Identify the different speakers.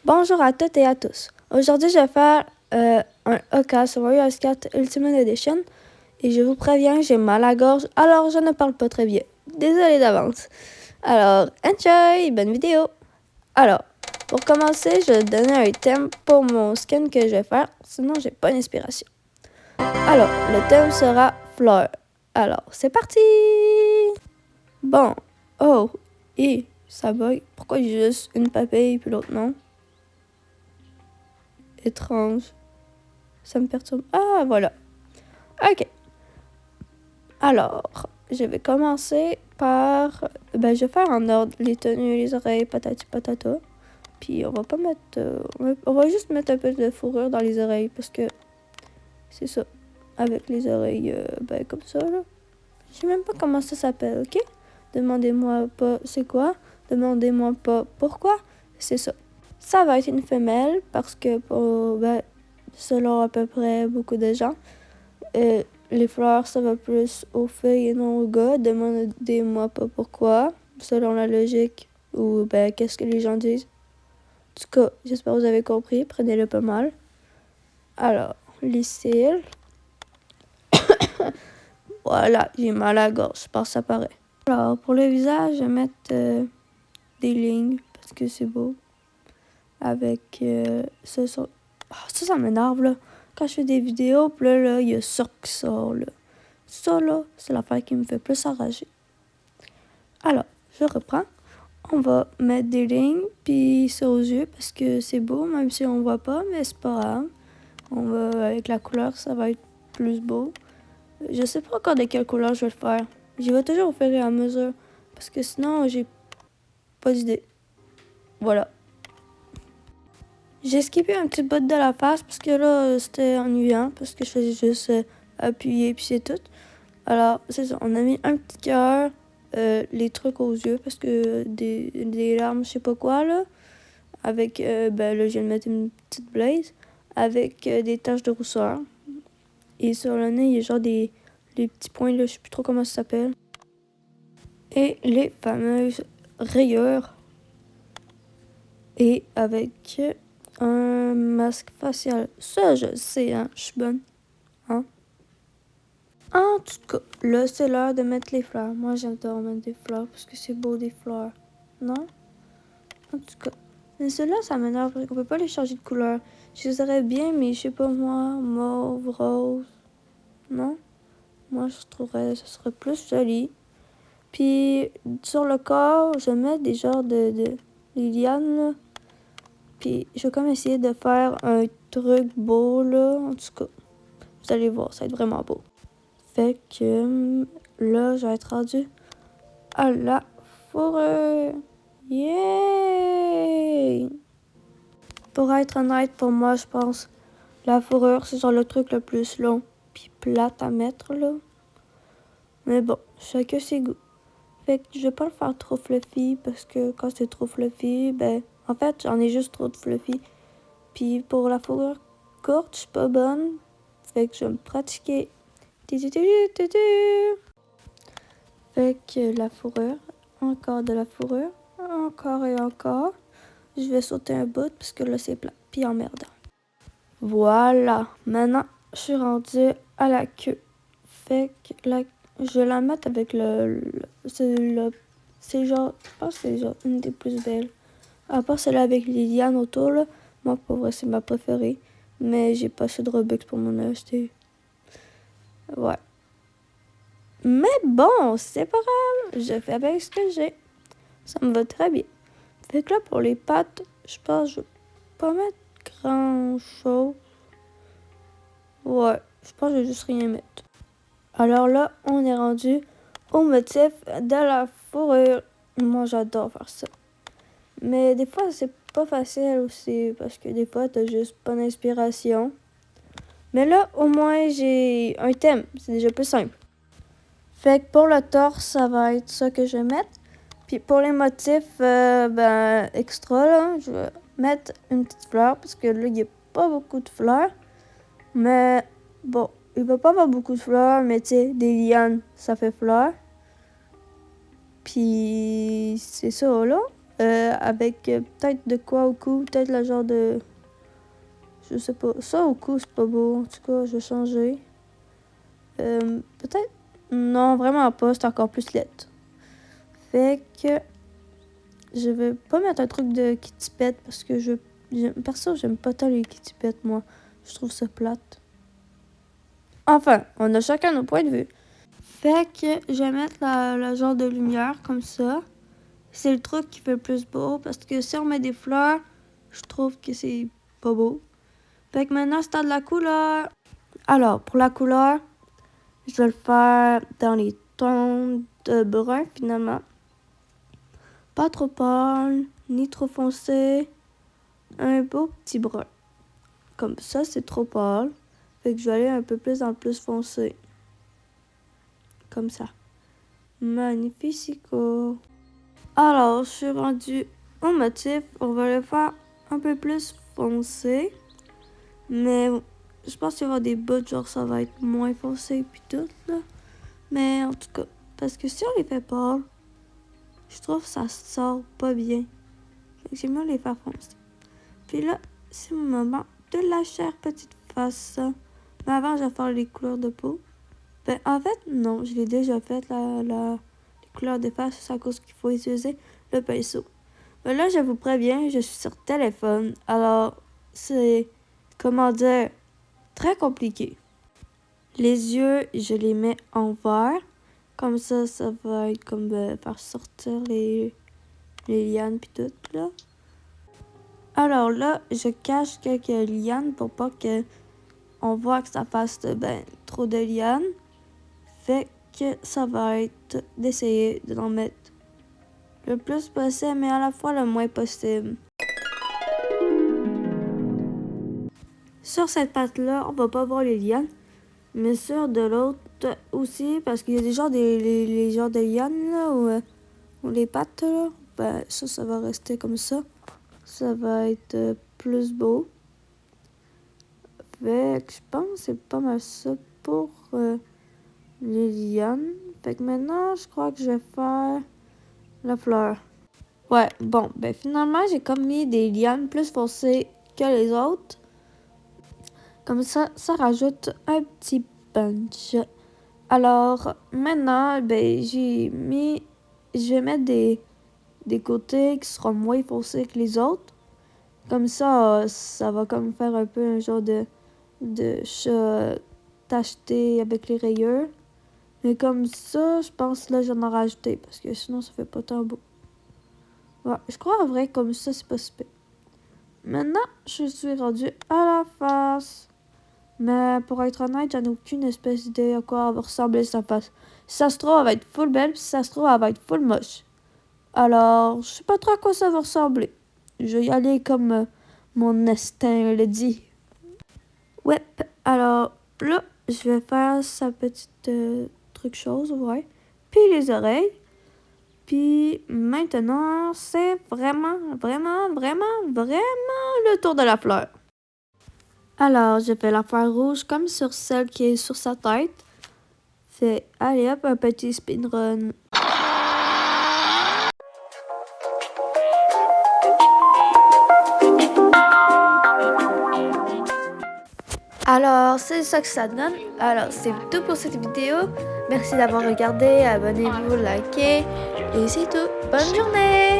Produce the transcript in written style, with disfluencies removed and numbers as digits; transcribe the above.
Speaker 1: Bonjour à toutes et à tous. Aujourd'hui, je vais faire un OK sur Warriors 4 Ultimate Edition et je vous préviens, j'ai mal à la gorge, alors je ne parle pas très bien. Désolée d'avance. Alors, enjoy, bonne vidéo. Alors, pour commencer, je vais donner un thème pour mon skin que je vais faire, sinon j'ai pas d'inspiration. Alors, le thème sera fleur. Alors, c'est parti! Bon, oh, et ça bug. Pourquoi j'ai juste une papille puis l'autre non? Étrange. Ça me perturbe. Ah, voilà. OK. Alors, je vais commencer par... je vais faire en ordre les tenues, les oreilles, patati patata. Puis on va pas mettre... on va juste mettre un peu de fourrure dans les oreilles parce que c'est ça. Avec les oreilles, comme ça, là. Je sais même pas comment ça s'appelle, OK? Demandez-moi pas c'est quoi. Demandez-moi pas pourquoi. C'est ça. Ça va être une femelle parce que, selon à peu près beaucoup de gens, les fleurs, ça va plus aux filles et non aux gars. Demandez-moi pas pourquoi, selon la logique ou qu'est-ce que les gens disent. En tout cas, j'espère que vous avez compris. Prenez-le pas mal. Alors, les cils. Voilà, j'ai mal à la gorge, je pense que ça paraît. Alors, pour le visage, je vais mettre des lignes parce que c'est beau. Avec ça. Ça m'énerve, là. Quand je fais des vidéos, puis là, il y a ça qui sort, là. Ça, là, c'est l'affaire qui me fait plus enrager. Alors, je reprends. On va mettre des lignes, puis ça aux yeux, parce que c'est beau, même si on voit pas, mais c'est pas grave. On va, avec la couleur, ça va être plus beau. Je sais pas encore de quelle couleur je vais le faire. J'y vais toujours au fur et à mesure, parce que sinon, j'ai pas d'idée. Voilà. J'ai skippé un petit bout de la face, parce que là, c'était ennuyant, parce que je faisais juste appuyer, puis c'est tout. Alors, c'est ça, on a mis un petit cœur, les trucs aux yeux, parce que des larmes, je sais pas quoi, là. Avec, là, je viens de mettre une petite blaze, avec des taches de rousseur. Et sur le nez, il y a genre des petits points, là, je sais plus trop comment ça s'appelle. Et les fameuses rayures. Et avec un masque facial. Ça, je sais, hein, je suis bonne. Hein? En tout cas, là, c'est l'heure de mettre les fleurs. Moi, j'adore mettre des fleurs parce que c'est beau, des fleurs. Non? En tout cas. Mais ceux-là, ça m'énerve parce qu'on peut pas les changer de couleur. Je les aurais bien, mais je sais pas moi, mauve, rose. Non? Moi, je trouverais que ce serait plus joli. Puis, sur le corps, je mets des genres de lianes, là. Puis, je vais comme essayer de faire un truc beau, là. En tout cas, vous allez voir, ça va être vraiment beau. Fait que là, je vais être rendue à la fourrure. Yay! Pour être honnête, pour moi, je pense la fourrure, c'est genre le truc le plus long puis plate à mettre, là. Mais bon, chacun ses goûts. Fait que je vais pas le faire trop fluffy parce que quand c'est trop fluffy, en fait, j'en ai juste trop de fluffy. Puis pour la fourrure courte, je suis pas bonne. Fait que je vais me pratiquer. Fait que la fourrure, encore de la fourrure, encore et encore. Je vais sauter un bout parce que là c'est plat, puis emmerdant. Voilà, maintenant je suis rendue à la queue. Fait que je vais la mettre avec c'est genre, je pense que c'est genre une des plus belles. À part celle avec les lianes autour, là, moi pour vrai c'est ma préférée. Mais j'ai pas assez de Robux pour m'en acheter. Ouais. Mais bon, c'est pas grave, je fais avec ce que j'ai. Ça me va très bien. Fait que là, pour les pattes, je pense que je vais pas mettre grand chose. Ouais, je pense que je vais juste rien mettre. Alors là, on est rendu au motif de la fourrure. Moi, j'adore faire ça. Mais des fois, c'est pas facile aussi parce que des fois, t'as juste pas d'inspiration. Mais là, au moins, j'ai un thème. C'est déjà plus simple. Fait que pour le torse, ça va être ça que je vais mettre. Puis pour les motifs extra, là, je vais mettre une petite fleur parce que là, il n'y a pas beaucoup de fleurs. Mais bon, il va pas avoir beaucoup de fleurs, mais tu sais, des lianes, ça fait fleur. Puis c'est ça, là. avec peut-être de quoi au cou, peut-être le genre de... Je sais pas, ça au cou c'est pas beau, en tout cas je vais changer. Peut-être... Non, vraiment pas, c'est encore plus laid. Fait que... Je vais pas mettre un truc de Kitty Pet parce que perso, j'aime pas tant les Kitty Pet, moi. Je trouve ça plate. Enfin, on a chacun nos points de vue. Fait que je vais mettre le genre de lumière comme ça. C'est le truc qui fait le plus beau parce que si on met des fleurs, je trouve que c'est pas beau. Fait que maintenant, c'est de la couleur. Alors, pour la couleur, je vais le faire dans les tons de brun finalement. Pas trop pâle, ni trop foncé. Un beau petit brun. Comme ça, c'est trop pâle. Fait que je vais aller un peu plus dans le plus foncé. Comme ça. Magnifico. Alors, je suis rendue au motif. On va le faire un peu plus foncé. Mais je pense qu'il y aura des bouts, genre ça va être moins foncé puis tout, là. Mais en tout cas, parce que si on les fait pâles, je trouve que ça sort pas bien. Fait que j'aime mieux les faire foncer. Puis là, c'est mon moment de la chère petite face. Mais avant, je vais faire les couleurs de peau. Ben, en fait, non, je l'ai déjà fait, les couleurs de face. C'est à cause qu'il faut utiliser le pinceau. Mais là, je vous préviens, je suis sur téléphone. Alors, c'est, comment dire, très compliqué. Les yeux, je les mets en vert. Comme ça va être comme faire sortir les lianes puis tout, là. Alors là, je cache quelques lianes pour pas que on voit que ça fasse trop de lianes. Fait que ça va être d'essayer de l'en mettre le plus possible, mais à la fois le moins possible. Sur cette patte-là, on va pas voir les lianes, mais sur de l'autre aussi, parce qu'il y a des genres les genres de lianes là, ou les pattes là, ben ça va rester comme ça. Ça va être plus beau. Fait que je pense que c'est pas mal ça pour les lianes. Fait que maintenant, je crois que je vais faire la fleur. Ouais, bon, ben finalement, j'ai comme mis des lianes plus foncées que les autres. Comme ça rajoute un petit punch. Alors, maintenant, ben je vais mettre des côtés qui seront moins foncés que les autres. Comme ça va comme faire un peu un genre de chat tacheté avec les rayures. Mais comme ça, je pense là j'en ai rajouté parce que sinon ça fait pas tant beau. Ouais, je crois en vrai comme ça c'est pas super. Maintenant, je suis rendue à la face. Mais pour être honnête, j'en ai aucune espèce d'idée à quoi va ressembler sa face. Si ça se trouve, elle va être full belle, puis si ça se trouve, elle va être full moche. Alors, je sais pas trop à quoi ça va ressembler. Je vais y aller comme mon instinct le dit. Ouais, alors là, je vais faire sa petite truc chose, ouais. Puis les oreilles. Puis maintenant, c'est vraiment le tour de la fleur. Alors, je fais la fleur rouge comme sur celle qui est sur sa tête. Fait, allez hop, un petit spin run. Alors, c'est ça que ça donne. Alors, c'est tout pour cette vidéo. Merci d'avoir regardé. Abonnez-vous, likez. Et c'est tout. Bonne journée!